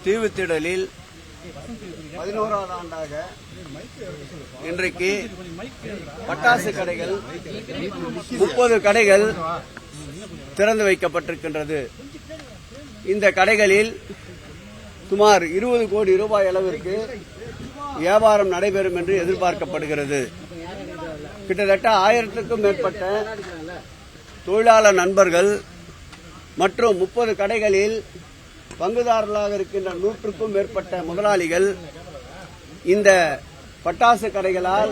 தீவுத்திடலில் 11வது ஆண்டாக இன்றைக்கு பட்டாசு கடைகள் 30 கடைகள் திறந்து வைக்கப்பட்டிருக்கின்றது. இந்த கடைகளில் சுமார் 20 கோடி ரூபாய் அளவிற்கு வியாபாரம் நடைபெறும் என்று எதிர்பார்க்கப்படுகிறது. கிட்டத்தட்ட 1000க்கும் மேற்பட்ட தொழிலாளர் நண்பர்கள் மற்றும் 30 கடைகளில் பங்குதாரர்களாக இருக்கின்ற 100க்கும் மேற்பட்ட முதலாளிகள் இந்த பட்டாசு கடைகளால்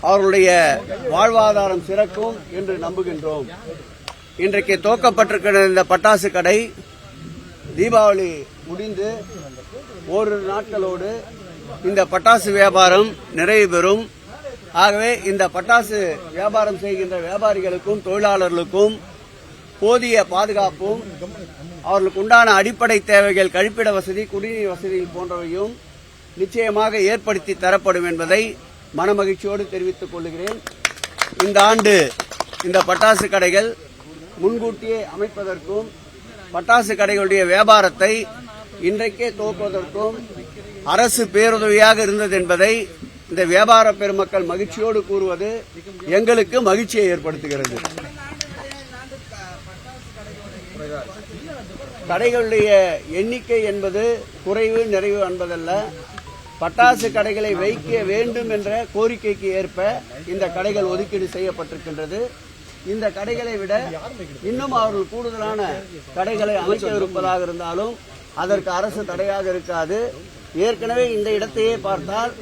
அவர்களுடைய வாழ்வாதாரம் சிறக்கும் என்று நம்புகின்றோம். இன்றைக்கு துவக்கப்பட்டிருக்கிற இந்த பட்டாசு கடை தீபாவளி முடிந்து ஒரு நாட்களோடு இந்த பட்டாசு வியாபாரம் நிறைவு பெறும். ஆகவே இந்த பட்டாசு வியாபாரம் செய்கின்ற வியாபாரிகளுக்கும் தொழிலாளர்களுக்கும் போதிய பாதுகாப்பும் அவர்களுக்கு உண்டான அடிப்படை தேவைகள் கழிப்பிட வசதி, குடிநீர் வசதி போன்றவையும் நிச்சயமாக ஏற்படுத்தி தரப்படும் என்பதை மனமகிழ்ச்சியோடு தெரிவித்துக் கொள்கிறேன். இந்த ஆண்டு இந்த பட்டாசு கடைகள் முன்கூட்டியே அமைப்பதற்கும் பட்டாசு கடைகளுடைய வியாபாரத்தை இன்றைக்கே துவக்குவதற்கும் அரசு பேருதவியாக இருந்தது என்பதை இந்த வியாபார பெருமக்கள் மகிழ்ச்சியோடு கூறுவது எங்களுக்கு மகிழ்ச்சியை ஏற்படுத்துகிறது. கடைகளுடைய எண்ணிக்கை என்பது குறைவு நிறைவு என்பதல்ல. பட்டாசு கடைகளை வைக்க வேண்டும் என்ற கோரிக்கைக்கு ஏற்ப இந்த கடைகள் ஒதுக்கீடு செய்யப்பட்டிருக்கின்றது. இந்த கடைகளை விட இன்னும் அவர்கள் கூடுதலான கடைகளை அமைக்க இருப்பதாக இருந்தாலும் அதற்கு அரசு தடையாக இருக்காது. ஏற்கனவே இந்த இடத்தையே பார்த்தால்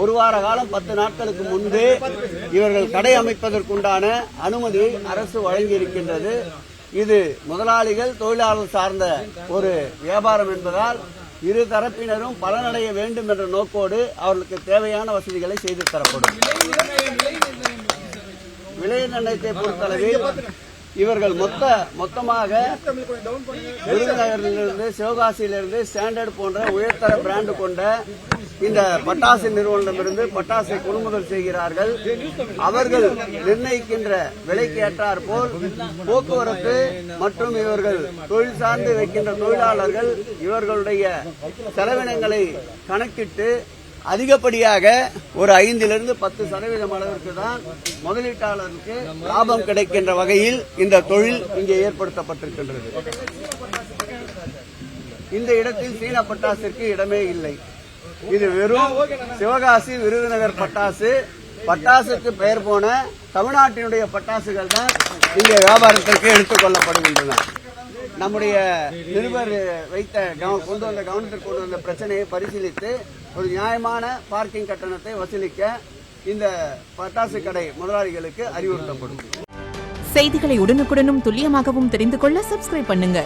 ஒரு வார காலம் 10 நாட்களுக்கு முன்பே இவர்கள் கடை அமைப்பதற்குண்டான அனுமதியை அரசு வழங்கியிருக்கின்றது. இது முதலாளிகள் தொழிலாளர் சார்ந்த ஒரு வியாபாரம் என்பதால் இரு தரப்பினரும் பலனடைய வேண்டும் என்ற நோக்கோடு அவர்களுக்கு தேவையான வசதிகளை செய்து தரப்படும். விலை நிர்ணயத்தை பொறுத்தளவில் இவர்கள் மொத்தமாக விருதுநகரிலிருந்து, சிவகாசியிலிருந்து ஸ்டாண்டர்ட் போன்ற உயர்தர பிராண்டு கொண்ட இந்த பட்டாசு நிறுவனத்திலிருந்து பட்டாசை கொள்முதல் செய்கிறார்கள். அவர்கள் நிர்ணயிக்கின்ற விலைக்கு ஏற்றாற் போல் போக்குவரத்து மற்றும் இவர்கள் தொழில் சார்ந்து வைக்கின்ற தொழிலாளர்கள் இவர்களுடைய செலவினங்களை கணக்கிட்டு அதிகப்படியாக ஒரு 5லிருந்து 10% அளவிற்கு தான் முதலீட்டாளருக்கு லாபம் கிடைக்கின்ற வகையில் இந்த தொழில் இங்கே ஏற்படுத்தப்பட்டிருக்கின்றது. இந்த இடத்தில் சீன பட்டாசிற்கு இடமே இல்லை. இது வெறும் சிவகாசி விருதுநகர் பட்டாசு. பட்டாசுக்கு பெயர் போன தமிழ்நாட்டினுடைய பட்டாசுகள் தான் இங்கே வியாபாரத்திற்கு எடுத்துக் கொள்ளப்படுகின்றன. நம்முடைய நிருபர் கொண்டு வந்த பிரச்சனையை பரிசீலித்து ஒரு நியாயமான பார்க்கிங் கட்டணத்தை வசூலிக்க இந்த பட்டாசு கடை முதலாளிகளுக்கு அறிவுறுத்தப்படும். செய்திகளை உடனுக்குடனும் துல்லியமாகவும் தெரிந்து கொள்ள சப்ஸ்கிரைப் பண்ணுங்க.